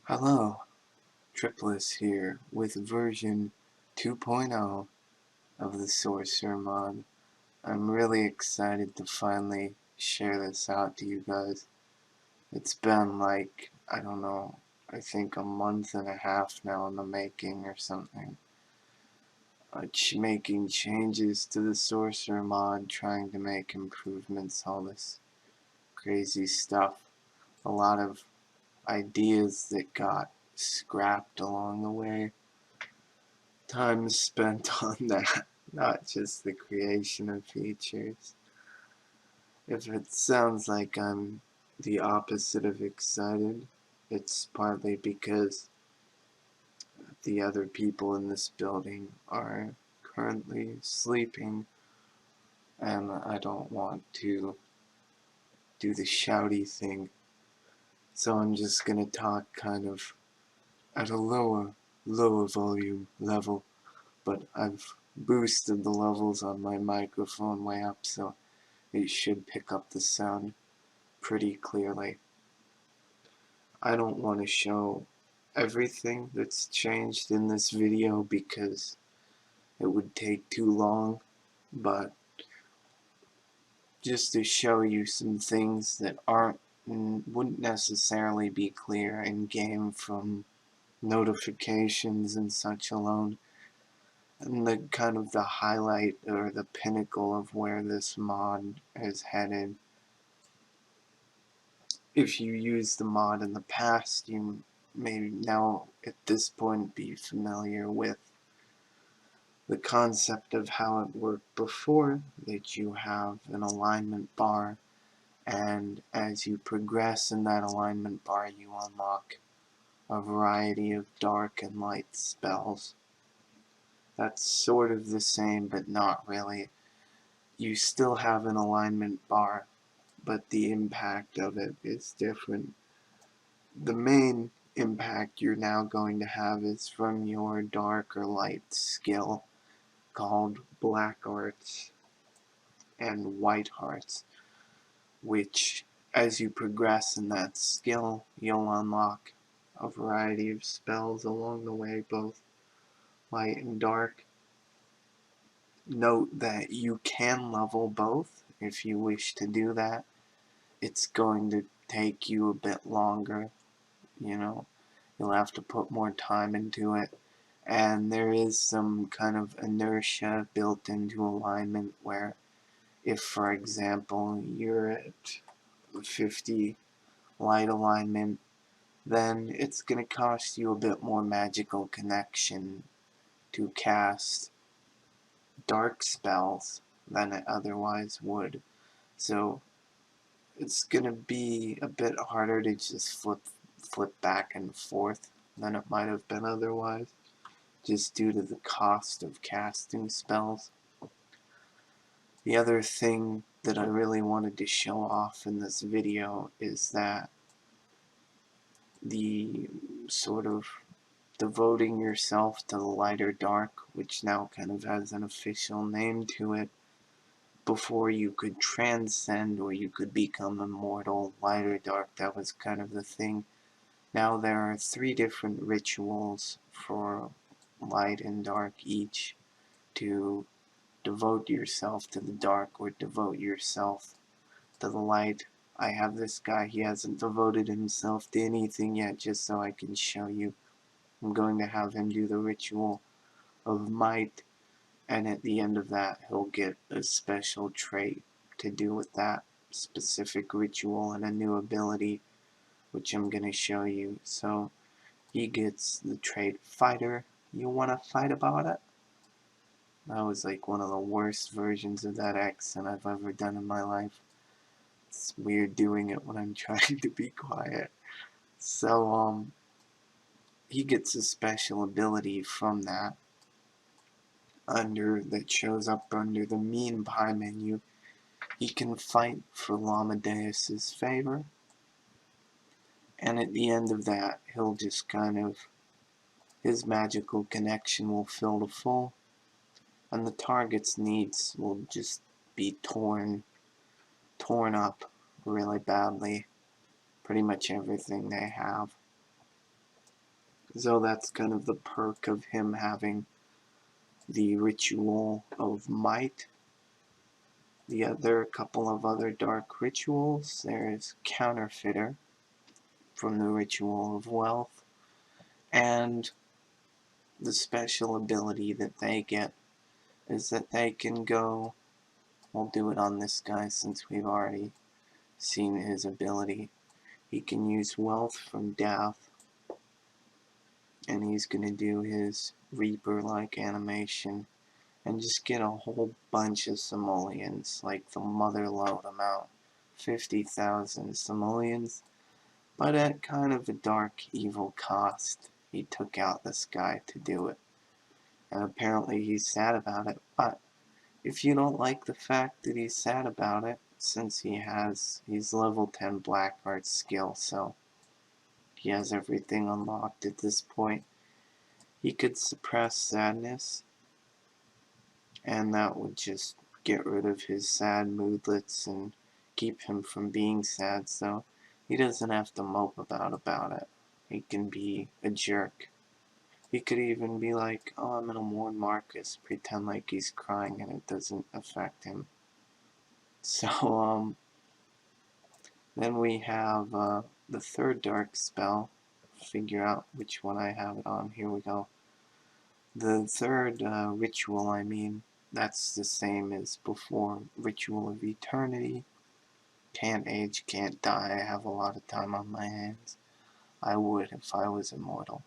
Hello, Triplus here with version 2.0 of the Sorcerer mod. I'm really excited to finally share this out to you guys. It's been like, I don't know, I think a month and a half now in the making or something. Making changes to the Sorcerer mod, trying to make improvements, all this crazy stuff. A lot of ideas that got scrapped along the way. Time spent on that, not just the creation of features. If it sounds like I'm the opposite of excited, it's partly because the other people in this building are currently sleeping and I don't want to do the shouty thing. So I'm just gonna talk kind of at a lower volume level, but I've boosted the levels on my microphone way up, so it should pick up the sound pretty clearly. I don't want to show everything that's changed in this video because it would take too long, but just to show you some things that wouldn't necessarily be clear in game from notifications and such alone. And the kind of the highlight or the pinnacle of where this mod is headed. If you used the mod in the past, you may now at this point be familiar with the concept of how it worked before, that you have an alignment bar, and as you progress in that alignment bar you unlock a variety of dark and light spells. That's sort of the same, but not really. You still have an alignment bar, but the impact of it is different. The main impact you're now going to have is from your dark or light skill called black arts and white arts, which as you progress in that skill you'll unlock a variety of spells along the way, both light and dark. Note that you can level both if you wish to do that. It's going to take you a bit longer, you know, you'll have to put more time into it, and there is some kind of inertia built into alignment where if, for example, you're at 50 light alignment, then it's going to cost you a bit more magical connection to cast dark spells than it otherwise would. So it's going to be a bit harder to just flip back and forth than it might have been otherwise, just due to the cost of casting spells. The other thing that I really wanted to show off in this video is that the sort of devoting yourself to the light or dark, which now kind of has an official name to it, before you could transcend or you could become immortal, light or dark, that was kind of the thing. Now there are 3 different rituals for light and dark each, to devote yourself to the dark or devote yourself to the light. I have this guy, he hasn't devoted himself to anything yet, just so I can show you. I'm going to have him do the ritual of might, and at the end of that he'll get a special trait to do with that specific ritual and a new ability, which I'm going to show you. So he gets the trait Fighter. You want to fight about it? That was like one of the worst versions of that accent I've ever done in my life. It's weird doing it when I'm trying to be quiet. So, he gets a special ability from that that shows up under the mean pie menu. He can fight for Lamadeus's favor, and at the end of that he'll just kind of, his magical connection will fill to full, and the target's needs will just be torn up really badly. Pretty much everything they have. So that's kind of the perk of him having the Ritual of Might. The other couple of other dark rituals, there's Counterfeiter from the Ritual of Wealth, and the special ability that they get is that they can go, we'll do it on this guy since we've already seen his ability. He can use Wealth from Death, and he's going to do his Reaper-like animation and just get a whole bunch of simoleons, like the motherload amount, 50,000 simoleons, but at kind of a dark, evil cost. He took out this guy to do it, and apparently he's sad about it, but if you don't like the fact that he's sad about it, since he's level 10 black art skill, so he has everything unlocked at this point, he could suppress sadness, and that would just get rid of his sad moodlets and keep him from being sad, so he doesn't have to mope about it. He can be a jerk. He could even be like, oh, I'm gonna mourn Marcus, pretend like he's crying and it doesn't affect him. So, then we have the third dark spell. Figure out which one I have it on. Here we go. The third ritual, that's the same as before. Ritual of Eternity. Can't age, can't die. I have a lot of time on my hands. I would if I was immortal.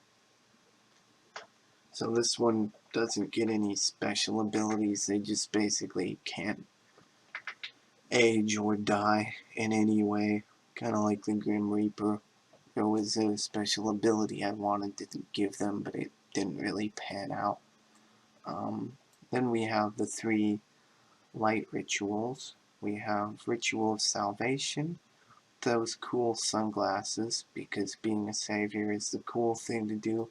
So this one doesn't get any special abilities. They just basically can't age or die in any way. Kind of like the Grim Reaper. There was a special ability I wanted to give them, but it didn't really pan out. Then we have the three light rituals. We have Ritual of Salvation, those cool sunglasses, because being a savior is the cool thing to do.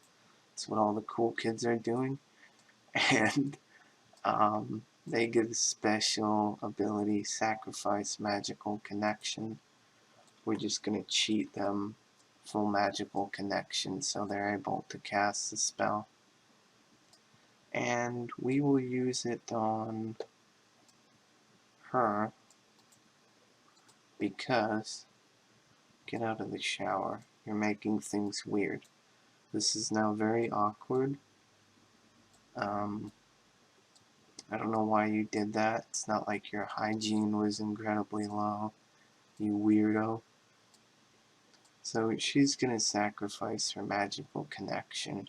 It's what all the cool kids are doing. And they get a special ability, Sacrifice Magical Connection. We're just going to cheat them full magical connection so they're able to cast the spell. And we will use it on her because, get out of the shower, you're making things weird. This is now very awkward. I don't know why you did that. It's not like your hygiene was incredibly low, you weirdo. So she's gonna sacrifice her magical connection,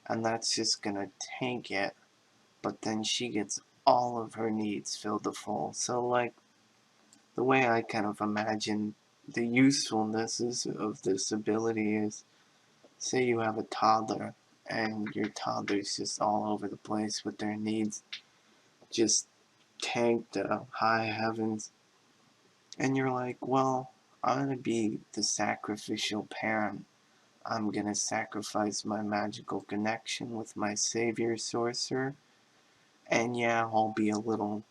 and that's just gonna tank it, but then she gets all of her needs filled to full. So like, the way I kind of imagine the usefulness of this ability is, say you have a toddler, and your toddler's just all over the place with their needs, just tanked to high heavens, and you're like, well, I'm gonna be the sacrificial parent. I'm gonna sacrifice my magical connection with my savior sorcerer, and yeah, I'll be a little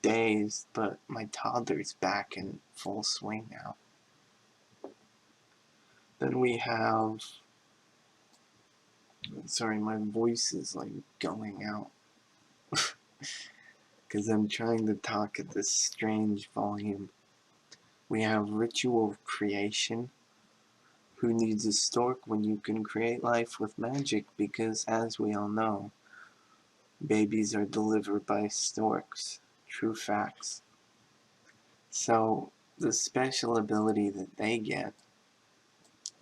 dazed, but my toddler's back in full swing now. Then we have, sorry, my voice is like going out because I'm trying to talk at this strange volume. We have Ritual of Creation. Who needs a stork when you can create life with magic? Because as we all know, babies are delivered by storks. True facts. So the special ability that they get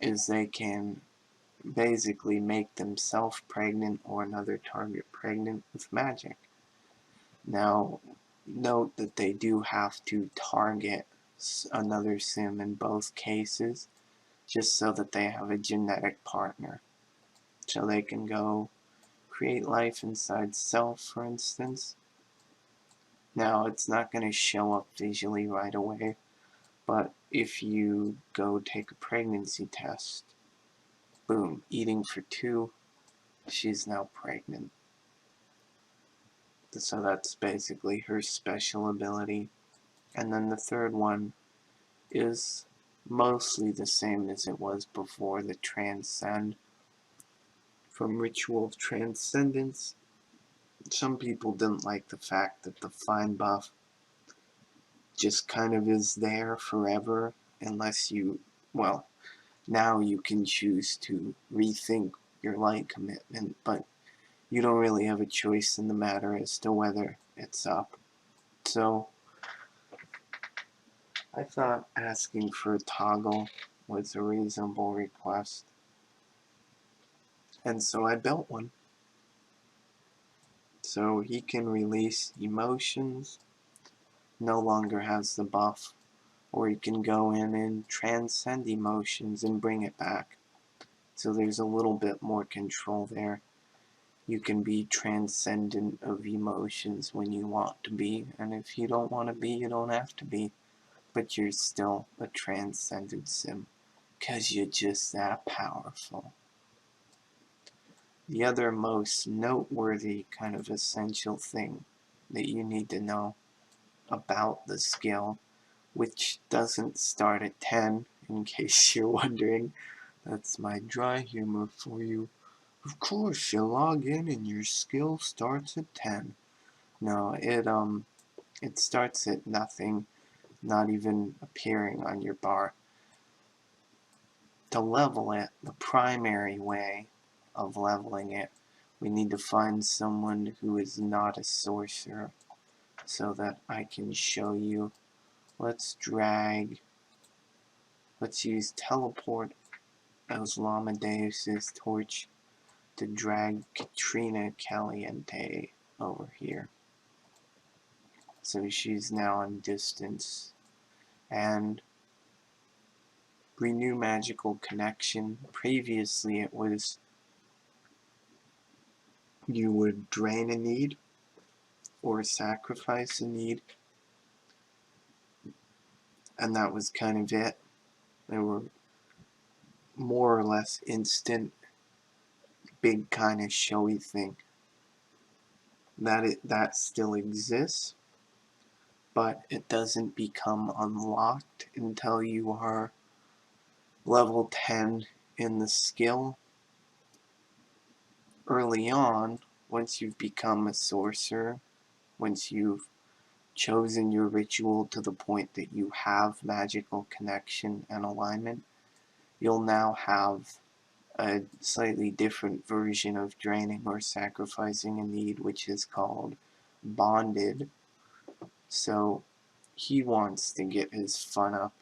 is they can basically make themselves pregnant or another target pregnant with magic. Now, note that they do have to target another sim in both cases, just so that they have a genetic partner. So they can go create life inside self, for instance. Now, it's not going to show up visually right away, but if you go take a pregnancy test, boom, eating for two, she's now pregnant. So that's basically her special ability. And then the third one is mostly the same as it was before the Transcend. From Ritual of Transcendence, some people didn't like the fact that the Find buff just kind of is there forever unless you, well, now you can choose to rethink your light commitment, but you don't really have a choice in the matter as to whether it's up. So I thought asking for a toggle was a reasonable request, and so I built one. So he can release emotions, no longer has the buff, or he can go in and transcend emotions and bring it back. So there's a little bit more control there. You can be transcendent of emotions when you want to be, and if you don't want to be, you don't have to be. But you're still a transcended sim, 'cause you're just that powerful. The other most noteworthy kind of essential thing that you need to know about the skill, which doesn't start at 10, in case you're wondering. That's my dry humor for you. Of course, you log in and your skill starts at 10. No, it starts at nothing, not even appearing on your bar. To level it, the primary way of leveling it, we need to find someone who is not a sorcerer so that I can show you. Let's use teleport as Lamadeus' torch to drag Katrina Caliente over here. So she's now in distance. And renew magical connection. Previously it was you would drain a need or sacrifice a need, and that was kind of it. They were more or less instant, big kind of showy thing. That still exists, but it doesn't become unlocked until you are level 10 in the skill. Early on, once you've become a sorcerer, once you've chosen your ritual to the point that you have magical connection and alignment, you'll now have a slightly different version of draining or sacrificing a need, which is called bonded. So he wants to get his fun up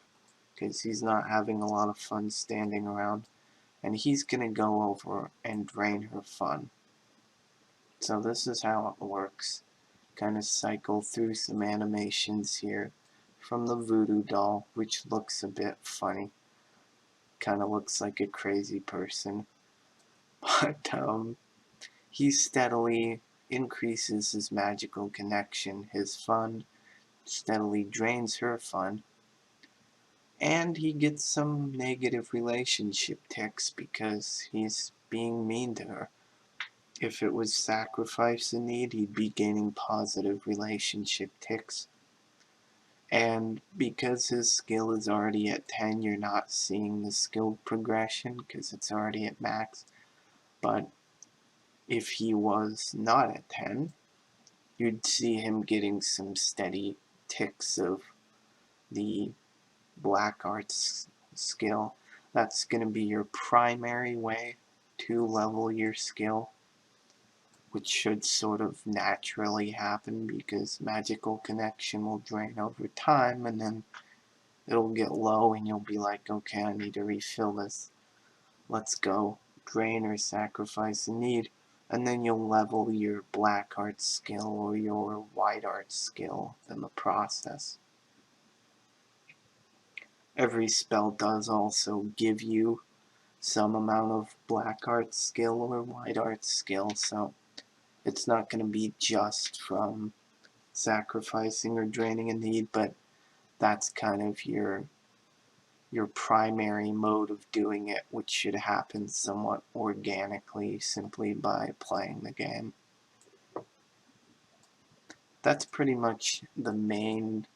because he's not having a lot of fun standing around, and he's gonna go over and drain her fun. So this is how it works. Kind of cycle through some animations here from the voodoo doll, which looks a bit funny. Kind of looks like a crazy person. But he steadily increases his magical connection, his fun, steadily drains her fun, and he gets some negative relationship ticks because he's being mean to her. If it was sacrifice a need, he'd be gaining positive relationship ticks. And because his skill is already at 10, you're not seeing the skill progression because it's already at max. But if he was not at 10, you'd see him getting some steady ticks of the black arts skill. That's going to be your primary way to level your skill, which should sort of naturally happen because magical connection will drain over time, and then it'll get low and you'll be like, okay, I need to refill this. Let's go. Drain or sacrifice a need. And then you'll level your black art skill or your white art skill in the process. Every spell does also give you some amount of black art skill or white art skill, so it's not going to be just from sacrificing or draining a need, but that's kind of your primary mode of doing it, which should happen somewhat organically simply by playing the game. That's pretty much the main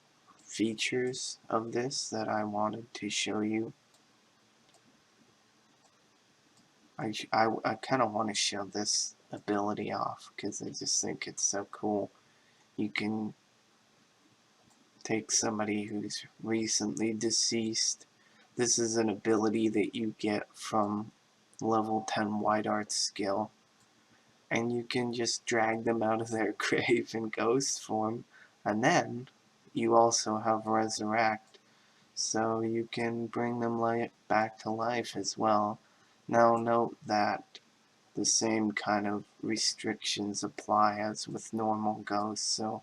features of this that I wanted to show you. I kind of want to show this ability off because I just think it's so cool. You can take somebody who's recently deceased. This is an ability that you get from level 10 White Arts skill, and you can just drag them out of their grave in ghost form, and then you also have Resurrect, so you can bring them back to life as well. Now note that the same kind of restrictions apply as with normal ghosts, so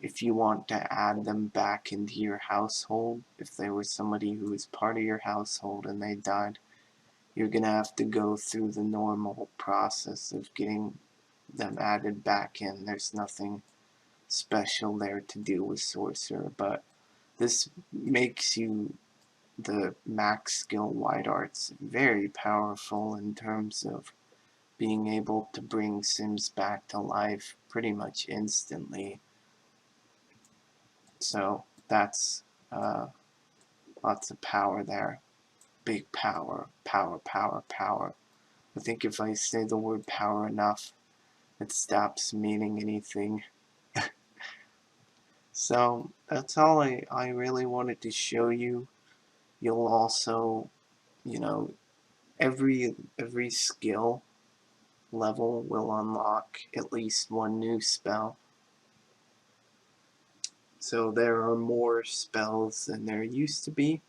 if you want to add them back into your household, if they were somebody who was part of your household and they died, you're going to have to go through the normal process of getting them added back in. There's nothing special there to do with Sorcerer, but this makes you, the max skill White Arts, very powerful in terms of being able to bring Sims back to life pretty much instantly. So that's lots of power there. Big power, power, power, power. I think if I say the word power enough, it stops meaning anything. So that's all I really wanted to show you. You'll also, you know, every skill level will unlock at least one new spell. So there are more spells than there used to be.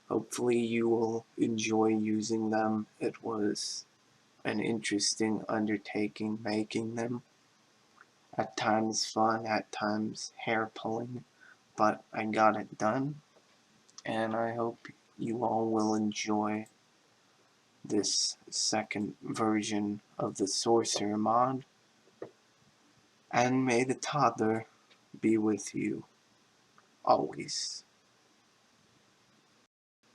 Hopefully you will enjoy using them. It was an interesting undertaking making them. At times fun, at times hair pulling, but I got it done, and I hope you all will enjoy this second version of the Sorcerer mod, and may the toddler be with you always.